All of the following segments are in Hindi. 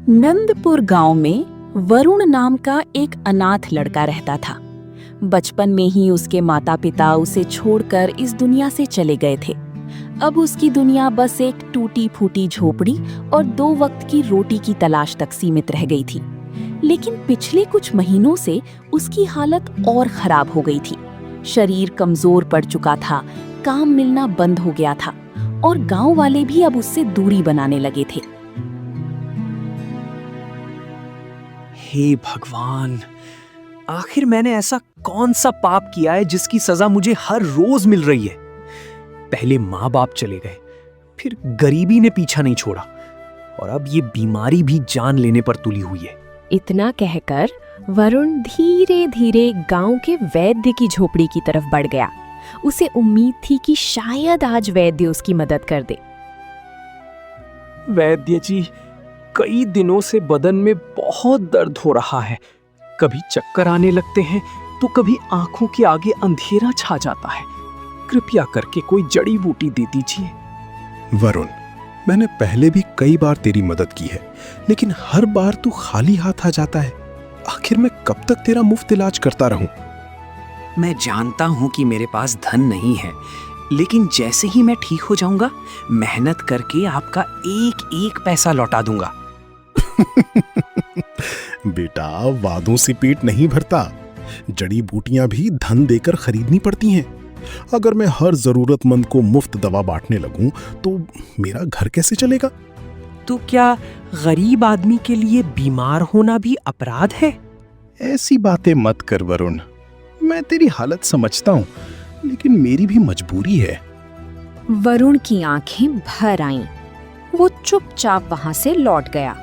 नंदपुर गांव में वरुण नाम का एक अनाथ लड़का रहता था। बचपन में ही उसके माता पिता उसे छोड़कर इस दुनिया से चले गए थे। अब उसकी दुनिया बस एक टूटी फूटी झोपड़ी और 2 वक्त की रोटी की तलाश तक सीमित रह गई थी। लेकिन पिछले कुछ महीनों से उसकी हालत और खराब हो गई थी। शरीर कमजोर पड़ चुका था, काम मिलना बंद हो गया था और गांव वाले भी अब उससे दूरी बनाने लगे थे। हे भगवान, आखिर मैंने ऐसा कौन सा पाप किया है जिसकी सजा मुझे हर रोज मिल रही है। पहले माँ बाप चले गए, फिर गरीबी ने पीछा नहीं छोड़ा और अब ये बीमारी भी जान लेने पर तुली हुई है। इतना कहकर वरुण धीरे धीरे गांव के वैद्य की झोपड़ी की तरफ बढ़ गया। उसे उम्मीद थी कि शायद आज वैद्य उसकी मदद कर दे। वैद्य जी, कई दिनों से बदन में बहुत दर्द हो रहा है। कभी चक्कर आने लगते हैं तो कभी आंखों के आगे अंधेरा छा जाता है। कृपया करके कोई जड़ी बूटी दे दीजिए। वरुण, मैंने पहले भी कई बार तेरी मदद की है, लेकिन हर बार तू खाली हाथ आ जाता है। आखिर मैं कब तक तेरा मुफ्त इलाज करता रहूं? मैं जानता हूं कि मेरे पास धन नहीं है, लेकिन जैसे ही मैं ठीक हो जाऊंगा, मेहनत करके आपका एक एक पैसा लौटा दूंगा। बेटा, वादों से पेट नहीं भरता। जड़ी बूटियां भी धन देकर खरीदनी पड़ती हैं। अगर मैं हर जरूरतमंद को मुफ्त दवा बांटने लगूं तो मेरा घर कैसे चलेगा? तो क्या गरीब आदमी के लिए बीमार होना भी अपराध है? ऐसी बातें मत कर वरुण। मैं तेरी हालत समझता हूं, लेकिन मेरी भी मजबूरी है। वरुण की आंखें भर आईं। वो चुपचाप वहां से लौट गया।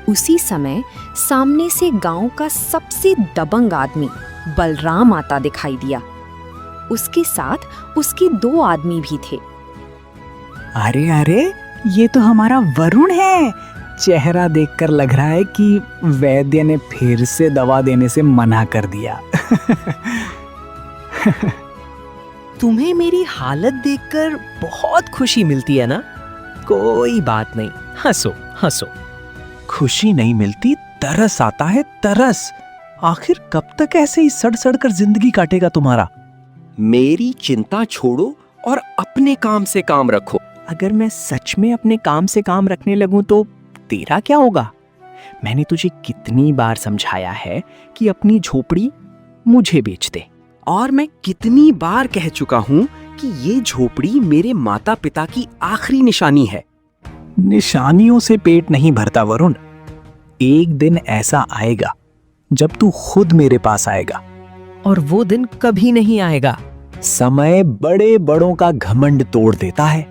उसी समय सामने से गांव का सबसे दबंग आदमी बलराम आता दिखाई दिया। उसके साथ उसके 2 आदमी भी थे। अरे अरे, ये तो हमारा वरुण है। चेहरा देखकर लग रहा है कि वैद्य ने फिर से दवा देने से मना कर दिया। तुम्हें मेरी हालत देखकर बहुत खुशी मिलती है ना? कोई बात नहीं, हंसो हंसो। खुशी नहीं मिलती, तरस आता है, तरस। आखिर कब तक ऐसे ही सड़ सड़ कर जिंदगी काटेगा तुम्हारा? मेरी चिंता छोड़ो और अपने काम से काम रखो। अगर मैं सच में अपने काम से काम रखने लगूं तो तेरा क्या होगा? मैंने तुझे कितनी बार समझाया है कि अपनी झोपड़ी मुझे बेच दे, और मैं कितनी बार कह चुका हूं कि ये झोपड़ी मेरे माता पिता की आखिरी निशानी है। निशानियों से पेट नहीं भरता वरुण। एक दिन ऐसा आएगा जब तू खुद मेरे पास आएगा, और वो दिन कभी नहीं आएगा। समय बड़े बड़ों का घमंड तोड़ देता है।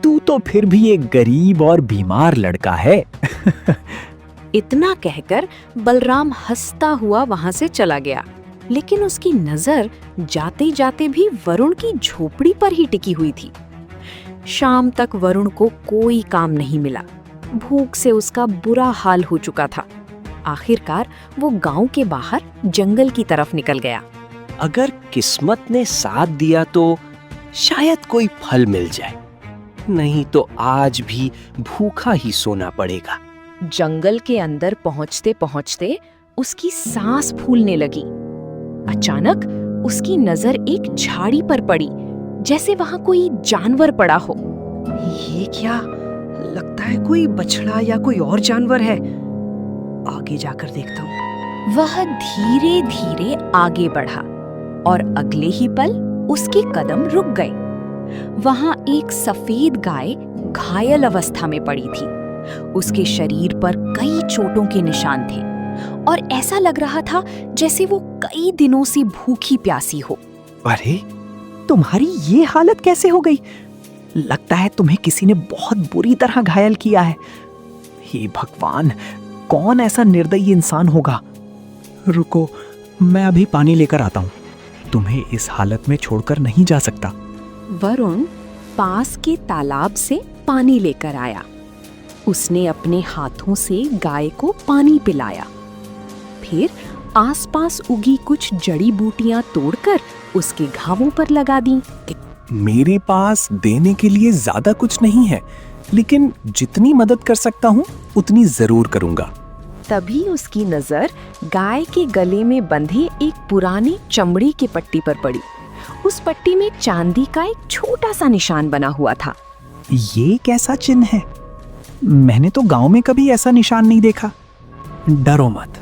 तू तो फिर भी एक गरीब और बीमार लड़का है। इतना कहकर बलराम हंसता हुआ वहां से चला गया। लेकिन उसकी नजर जाते जाते भी वरुण की झोपड़ी पर ही टिकी हुई थी। शाम तक वरुण को कोई काम नहीं मिला। भूख से उसका बुरा हाल हो चुका था। आखिरकार वो गांव के बाहर जंगल की तरफ निकल गया। अगर किस्मत ने साथ दिया तो शायद कोई फल मिल जाए, नहीं तो आज भी भूखा ही सोना पड़ेगा। जंगल के अंदर पहुंचते पहुंचते उसकी सांस फूलने लगी। अचानक उसकी नजर एक झाड़ी पर पड़ी, जैसे वहां कोई जानवर पड़ा हो। ये क्या? लगता है कोई बछड़ा या कोई और जानवर है। आगे जाकर देखता हूँ। वह धीरे धीरे आगे बढ़ा और अगले ही पल उसके कदम रुक गए। वहां एक सफेद गाय घायल अवस्था में पड़ी थी। उसके शरीर पर कई चोटों के निशान थे और ऐसा लग रहा था जैसे वो कई दिनों से भूखी प्यासी हो। अरे, तुम्हारी ये हालत कैसे हो गई? लगता है तुम्हें किसी ने बहुत बुरी तरह घायल किया है। हे भगवान, कौन ऐसा निर्दयी इंसान होगा? रुको, मैं अभी पानी लेकर आता हूँ। तुम्हें इस हालत में छोड़कर नहीं जा सकता। वरुण पास के तालाब से पानी लेकर आया। उसने अपने हाथों से गाय को पानी पिलाया। फिर आसपास उगी कुछ जड़ी बूटियां तोड़कर उसके घावों पर लगा दी। मेरे पास देने के लिए ज्यादा कुछ नहीं है, लेकिन जितनी मदद कर सकता हूँ उतनी जरूर करूंगा। तभी उसकी नजर गाय के गले में बंधी एक पुरानी चमड़ी की पट्टी पर पड़ी। उस पट्टी में चांदी का एक छोटा सा निशान बना हुआ था। ये कैसा चिन्ह है? मैंने तो गांव में कभी ऐसा निशान नहीं देखा। डरो मत,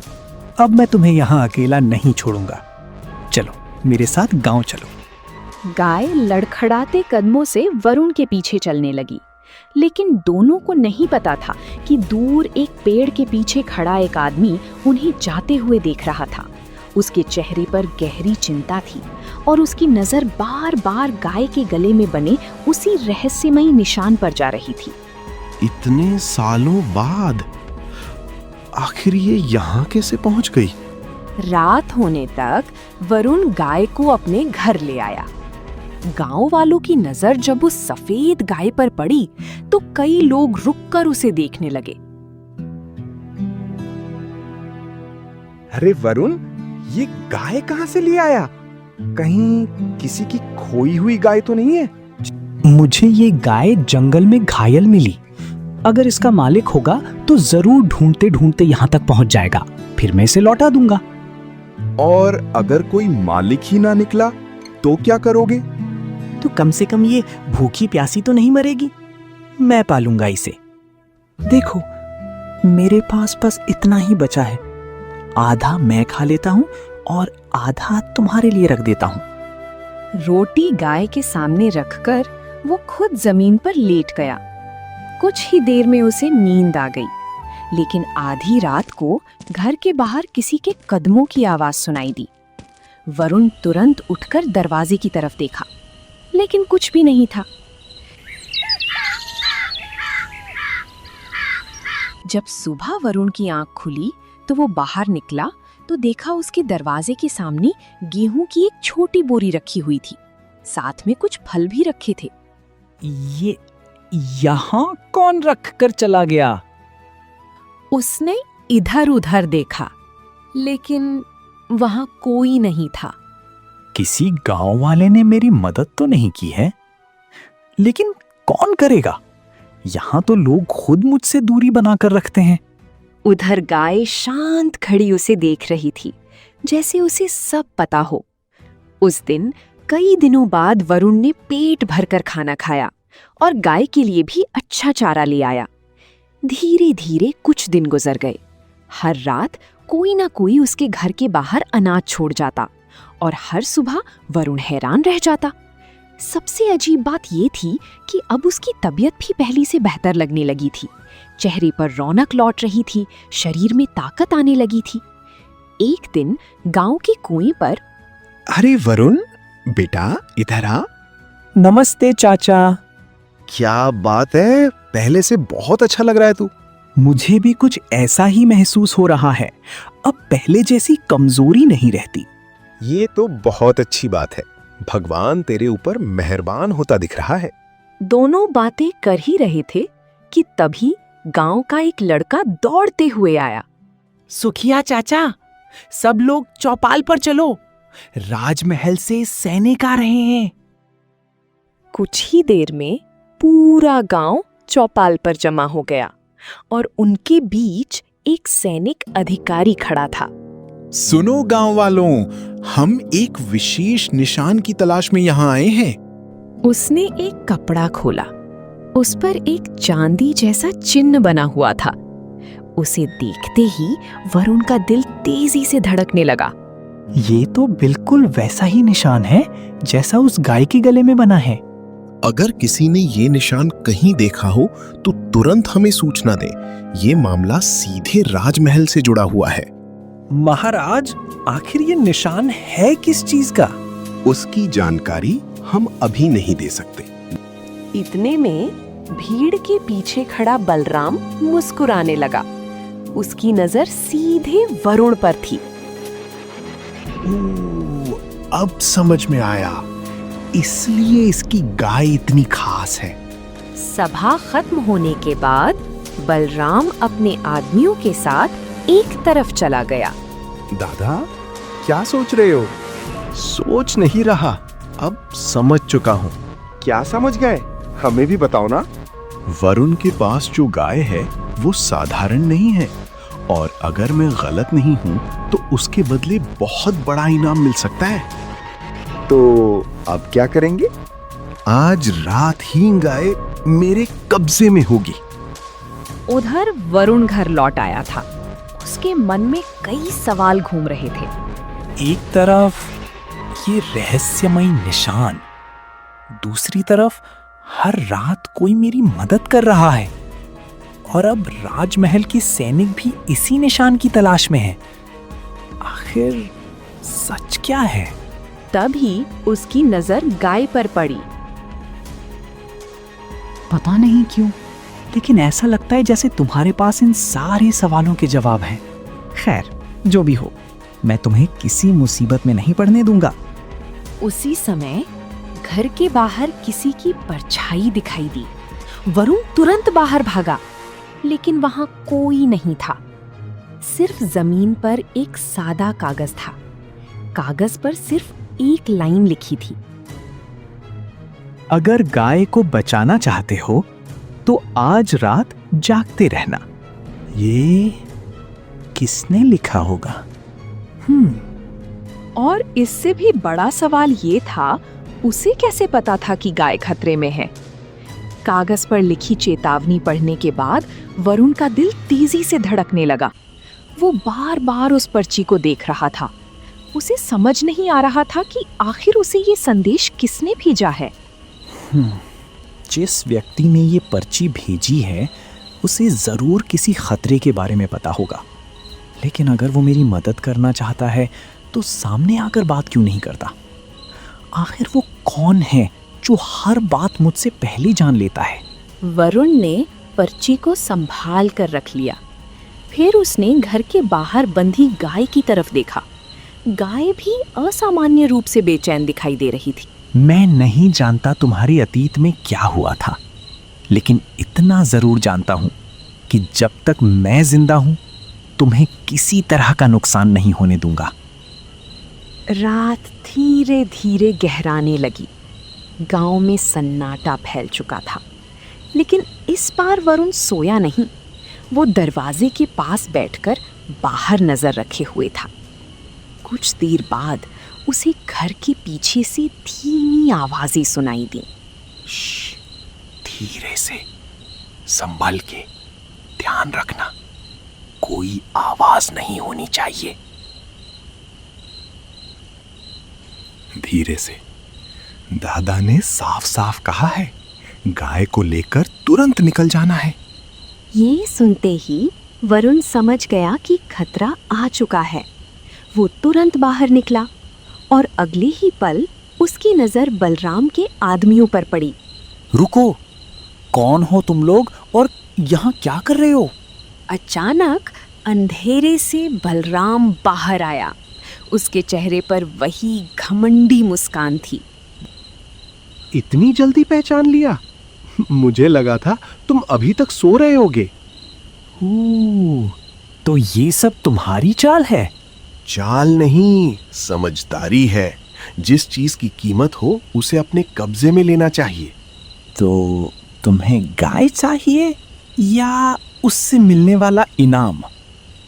अब मैं तुम्हें यहाँ अकेला नहीं छोड़ूंगा। चलो मेरे साथ गांव चलो। गाय लड़खड़ाते कदमों से वरुण के पीछे चलने लगी, लेकिन दोनों को नहीं पता था कि दूर एक पेड़ के पीछे खड़ा एक आदमी उन्हें जाते हुए देख रहा था। उसके चेहरे पर गहरी चिंता थी और उसकी नजर बार बार गाय के गले में बने उसी रहस्यमयी निशान पर जा रही थी। इतने सालों बाद आखिर ये यहाँ कैसे पहुँच गई? रात होने तक वरुण गाय को अपने घर ले आया। गांव वालों की नजर जब उस सफेद गाय पर पड़ी तो कई लोग रुककर उसे देखने लगे। अरे वरुण, ये गाय कहाँ से ले आया? कहीं किसी की खोई हुई गाय तो नहीं है? मुझे ये गाय जंगल में घायल मिली। अगर इसका मालिक होगा तो जरूर ढूंढते ढूंढते यहाँ तक पहुँच जाएगा, फिर मैं इसे लौटा दूंगा। और अगर कोई मालिक ही ना निकला तो क्या करोगे? तो कम से कम ये भूखी प्यासी तो नहीं मरेगी। मैं पालूंगा इसे। देखो, मेरे पास बस इतना ही बचा है। आधा मैं खा लेता हूँ और आधा तुम्हारे लिए रख देता हूँ। रोटी गाय के सामने रखकर वो खुद जमीन पर लेट गया। कुछ ही देर में उसे नींद आ गई, लेकिन आधी रात को घर के बाहर किसी के कदमों की आवाज सुनाई दी। वरुण तुरंत उठकर दरवाजे की तरफ देखा, लेकिन कुछ भी नहीं था। जब सुबह वरुण की आंख खुली तो वो बाहर निकला तो देखा उसके दरवाजे के सामने गेहूं की एक छोटी बोरी रखी हुई थी। साथ में कुछ फल भी रखे थे। ये यहाँ कौन रख कर चला गया? उसने इधर उधर देखा, लेकिन वहां कोई नहीं था। किसी गांव वाले ने मेरी मदद तो नहीं की है, लेकिन कौन करेगा? यहाँ तो लोग खुद मुझसे दूरी बनाकर रखते हैं। उधर गाय शांत खड़ी उसे देख रही थी, जैसे उसे सब पता हो। उस दिन कई दिनों बाद वरुण ने पेट भरकर खाना खाया और गाय के लिए भी अच्छा चारा ले आया। धीरे धीरे कुछ दिन गुजर गए। हर रात कोई ना कोई उसके घर के बाहर अनाज छोड़ जाता और हर सुबह वरुण हैरान रह जाता। सबसे अजीब बात ये थी कि अब उसकी तबीयत भी पहले से बेहतर लगने लगी थी। चेहरे पर रौनक लौट रही थी, शरीर में ताकत आने लगी थी। एक दिन गांव के कुएं पर, अरे वरुण बेटा, इधर आ। नमस्ते चाचा। क्या बात है, पहले से बहुत अच्छा लग रहा है तू। मुझे भी कुछ ऐसा ही महसूस हो रहा है। अब पहले जैसी कमजोरी नहीं रहती। ये तो बहुत अच्छी बात है। भगवान तेरे ऊपर मेहरबान होता दिख रहा है। दोनों बातें कर ही रहे थे कि तभी गांव का एक लड़का दौड़ते हुए आया। सुखिया चाचा, सब लोग चौपाल पर चलो, राजमहल से सैनिक आ रहे हैं। कुछ ही देर में पूरा गांव चौपाल पर जमा हो गया और उनके बीच एक सैनिक अधिकारी खड़ा था। सुनो गांव वालों, हम एक विशेष निशान की तलाश में यहाँ आए हैं। उसने एक कपड़ा खोला। उस पर एक चांदी जैसा चिन्ह बना हुआ था। उसे देखते ही वरुण का दिल तेजी से धड़कने लगा। ये तो बिल्कुल वैसा ही निशान है जैसा उस गाय के गले में बना है। अगर किसी ने ये निशान कहीं देखा हो तो तुरंत हमें सूचना दे। ये मामला सीधे राजमहल से जुड़ा हुआ है। महाराज, आखिर ये निशान है किस चीज का? उसकी जानकारी हम अभी नहीं दे सकते। इतने में भीड़ के पीछे खड़ा बलराम मुस्कुराने लगा। उसकी नजर सीधे वरुण पर थी। अब समझ में आया, इसलिए इसकी गाय इतनी खास है। सभा खत्म होने के बाद बलराम अपने आदमियों के साथ एक तरफ चला गया। दादा, क्या सोच रहे हो? सोच नहीं रहा, अब समझ चुका हूँ। क्या समझ गए? हमें भी बताओ ना। वरुण के पास जो गाय है वो साधारण नहीं है, और अगर मैं गलत नहीं हूं तो उसके बदले बहुत बड़ा इनाम मिल सकता है। तो अब क्या करेंगे? आज रात ही गाय मेरे कब्जे में होगी। उधर वरुण घर लौट आया था। उसके मन में कई सवाल घूम रहे थे। एक तरफ ये रहस्यमयी निशान, दूसरी तरफ हर रात कोई मेरी मदद कर रहा है, और अब राजमहल के सैनिक भी इसी निशान की तलाश में हैं। आखिर सच क्या है? तभी उसकी नजर गाय पर पड़ी। पता नहीं क्यों, लेकिन ऐसा लगता है जैसे तुम्हारे पास इन सारे सवालों के जवाब हैं। खैर, जो भी हो, मैं तुम्हें किसी मुसीबत में नहीं पड़ने दूंगा। उसी समय घर के बाहर किसी की परछाई दिखाई दी। वरुण तुरंत बाहर भागा, लेकिन वहां कोई नहीं था। सिर्फ जमीन पर एक सादा कागज था। कागज पर सिर्फ एक लाइन लिखी थी। अगर गाय को बचाना चाहते हो तो आज रात जागते रहना। ये किसने लिखा होगा? और इससे भी बड़ा सवाल ये था, उसे कैसे पता था कि गाय खतरे में है? कागज पर लिखी चेतावनी पढ़ने के बाद वरुण का दिल तेजी से धड़कने लगा। वो बार बार उस पर्ची को देख रहा था। उसे समझ नहीं आ रहा था कि आखिर उसे ये संदेश किसने भेजा है। जिस व्यक्ति ने ये पर्ची भेजी है उसे जरूर किसी खतरे के बारे में पता होगा, लेकिन अगर वो मेरी मदद करना चाहता है तो सामने आकर बात क्यों नहीं करता? आखिर वो कौन है जो हर बात मुझसे पहले जान लेता है? वरुण ने पर्ची को संभाल कर रख लिया। फिर उसने घर के बाहर बंधी गाय की तरफ देखा। गाय भी असामान्य रूप से बेचैन दिखाई दे रही थी। मैं नहीं जानता तुम्हारे अतीत में क्या हुआ था, लेकिन इतना जरूर जानता हूं कि जब तक मैं जिंदा हूं तुम्हें किसी तरह का नुकसान नहीं होने दूंगा। रात धीरे धीरे गहराने लगी। गांव में सन्नाटा फैल चुका था, लेकिन इस बार वरुण सोया नहीं। वो दरवाजे के पास बैठकर बाहर नजर रखे हुए था। कुछ देर बाद उसे घर के पीछे से धीमी आवाजें सुनाई दी। धीरे से, संभल के, ध्यान रखना, कोई आवाज नहीं होनी चाहिए। धीरे से। दादा ने साफ साफ कहा है, गाय को लेकर तुरंत निकल जाना है। ये सुनते ही वरुण समझ गया कि खतरा आ चुका है। वो तुरंत बाहर निकला और अगले ही पल उसकी नजर बलराम के आदमियों पर पड़ी। रुको, कौन हो तुम लोग और यहाँ क्या कर रहे हो? अचानक अंधेरे से बलराम बाहर आया। उसके चेहरे पर वही घमंडी मुस्कान थी। इतनी जल्दी पहचान लिया? मुझे लगा था तुम अभी तक सो रहे होगे। तो ये सब तुम्हारी चाल है? चाल नहीं, समझदारी है। जिस चीज की कीमत हो उसे अपने कब्जे में लेना चाहिए। तो तुम्हें गाय चाहिए या उससे मिलने वाला इनाम?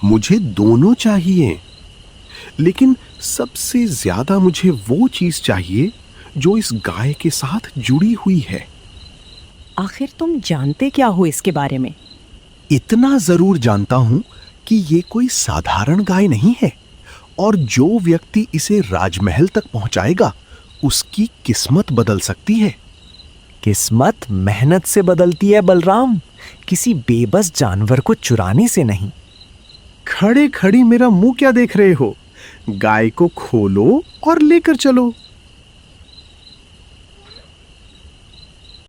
मुझे दोनों चाहिए, लेकिन सबसे ज्यादा मुझे वो चीज चाहिए जो इस गाय के साथ जुड़ी हुई है। आखिर तुम जानते क्या हो इसके बारे में? इतना जरूर जानता हूं कि ये कोई साधारण गाय नहीं है, और जो व्यक्ति इसे राजमहल तक पहुंचाएगा उसकी किस्मत बदल सकती है। किस्मत मेहनत से बदलती है बलराम, किसी बेबस जानवर को चुराने से नहीं। खड़े खड़ी मेरा मुंह क्या देख रहे हो? गाय को खोलो और लेकर चलो।